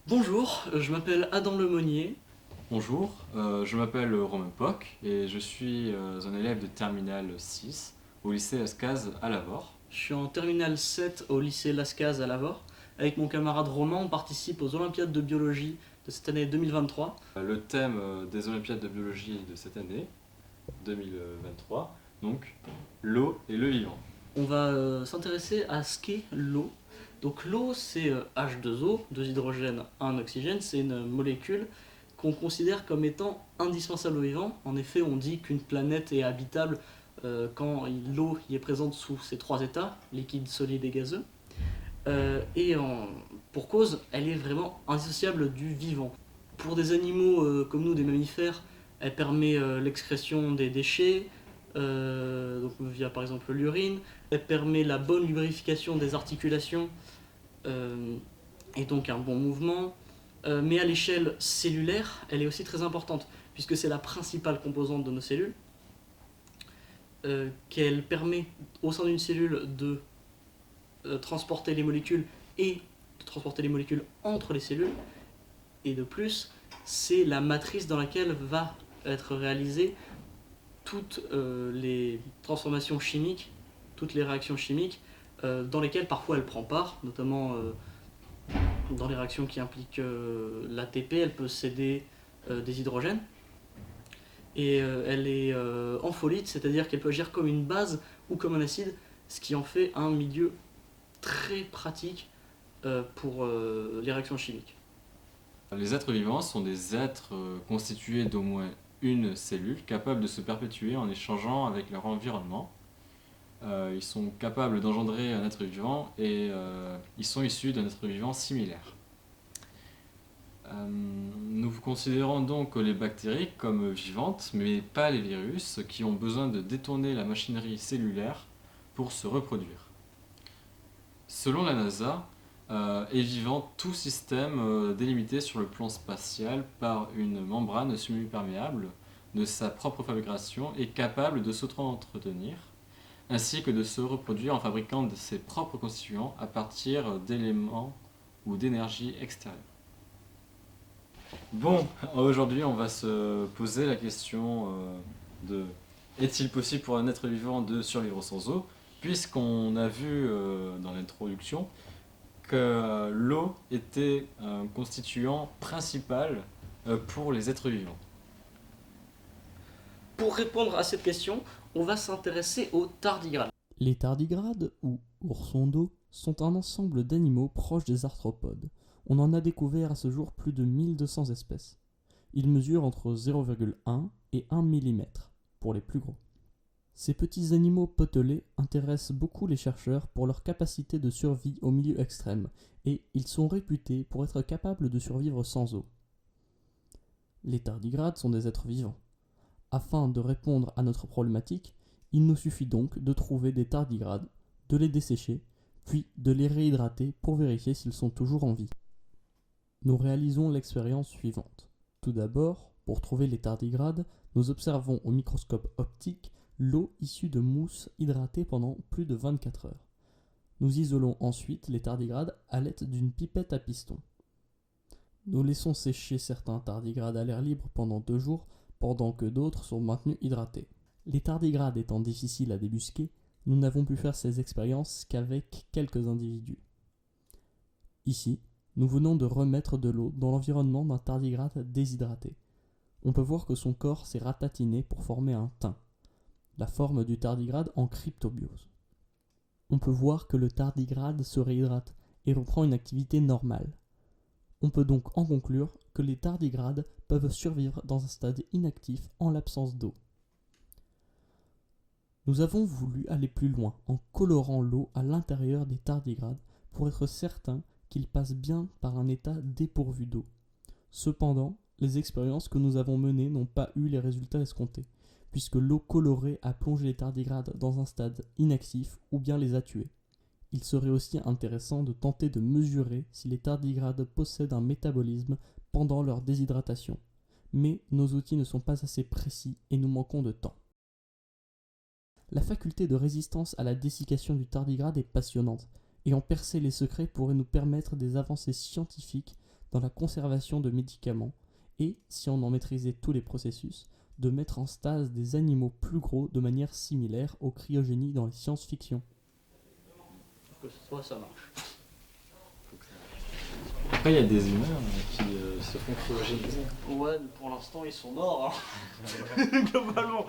Bonjour, je m'appelle Adam Lemonnier. Bonjour, je m'appelle Romain Poc et je suis un élève de Terminale 6 au lycée Escaz à Lavore. Je suis en terminale 7 au lycée Lascaz à Lavore. Avec mon camarade Romain, on participe aux Olympiades de biologie de cette année 2023. Le thème des Olympiades de biologie de cette année, 2023, donc l'eau et le vivant. On va s'intéresser à ce qu'est l'eau. Donc l'eau, c'est H2O, 2 hydrogènes, 1 oxygène. C'est une molécule qu'on considère comme étant indispensable au vivant. En effet, on dit qu'une planète est habitable quand l'eau y est présente sous ces trois états, liquide, solide et gazeux. Pour cause, elle est vraiment indissociable du vivant. Pour des animaux comme nous, des mammifères, elle permet l'excrétion des déchets, donc via par exemple l'urine. Elle permet la bonne lubrification des articulations et donc un bon mouvement. Mais à l'échelle cellulaire, elle est aussi très importante, puisque c'est la principale composante de nos cellules, qu'elle permet au sein d'une cellule de transporter les molécules et de transporter les molécules entre les cellules. Et de plus, c'est la matrice dans laquelle va être réalisée toutes les transformations chimiques, toutes les réactions chimiques dans lesquelles parfois elle prend part, notamment dans les réactions qui impliquent l'ATP, elle peut céder des hydrogènes. Et elle est ampholyte, c'est-à-dire qu'elle peut agir comme une base ou comme un acide, ce qui en fait un milieu très pratique pour les réactions chimiques. Les êtres vivants sont des êtres constitués d'au moins une cellule, capables de se perpétuer en échangeant avec leur environnement. Ils sont capables d'engendrer un être vivant et ils sont issus d'un être vivant similaire. Nous considérons donc les bactéries comme vivantes, mais pas les virus, qui ont besoin de détourner la machinerie cellulaire pour se reproduire. Selon la NASA, est vivant tout système délimité sur le plan spatial par une membrane semi-perméable de sa propre fabrication et capable de s'auto-entretenir, ainsi que de se reproduire en fabriquant de ses propres constituants à partir d'éléments ou d'énergie extérieure. Bon, aujourd'hui on va se poser la question de est-il possible pour un être vivant de survivre sans eau, puisqu'on a vu dans l'introduction que l'eau était un constituant principal pour les êtres vivants. Pour répondre à cette question, on va s'intéresser aux tardigrades. Les tardigrades, ou oursons d'eau, sont un ensemble d'animaux proches des arthropodes. On en a découvert à ce jour plus de 1200 espèces. Ils mesurent entre 0,1 et 1 mm, pour les plus gros. Ces petits animaux potelés intéressent beaucoup les chercheurs pour leur capacité de survie au milieu extrême, et ils sont réputés pour être capables de survivre sans eau. Les tardigrades sont des êtres vivants. Afin de répondre à notre problématique, il nous suffit donc de trouver des tardigrades, de les dessécher, puis de les réhydrater pour vérifier s'ils sont toujours en vie. Nous réalisons l'expérience suivante. Tout d'abord, pour trouver les tardigrades, nous observons au microscope optique l'eau issue de mousse hydratée pendant plus de 24 heures. Nous isolons ensuite les tardigrades à l'aide d'une pipette à piston. Nous laissons sécher certains tardigrades à l'air libre pendant 2 jours, pendant que d'autres sont maintenus hydratés. Les tardigrades étant difficiles à débusquer, nous n'avons pu faire ces expériences qu'avec quelques individus. Ici, nous venons de remettre de l'eau dans l'environnement d'un tardigrade déshydraté. On peut voir que son corps s'est ratatiné pour former un thym, la forme du tardigrade en cryptobiose. On peut voir que le tardigrade se réhydrate et reprend une activité normale. On peut donc en conclure que les tardigrades peuvent survivre dans un stade inactif en l'absence d'eau. Nous avons voulu aller plus loin en colorant l'eau à l'intérieur des tardigrades pour être certain qu'ils passent bien par un état dépourvu d'eau. Cependant, les expériences que nous avons menées n'ont pas eu les résultats escomptés, puisque l'eau colorée a plongé les tardigrades dans un stade inactif ou bien les a tués. Il serait aussi intéressant de tenter de mesurer si les tardigrades possèdent un métabolisme pendant leur déshydratation, mais nos outils ne sont pas assez précis et nous manquons de temps. La faculté de résistance à la dessiccation du tardigrade est passionnante, et en percer les secrets pourrait nous permettre des avancées scientifiques dans la conservation de médicaments et, si on en maîtrisait tous les processus, de mettre en stase des animaux plus gros de manière similaire aux cryogénies dans les science-fiction. Que ce soit, ça marche. Après, il y a des humains qui se font cryogéniser. Ouais, mais pour l'instant, ils sont morts. Hein. Globalement.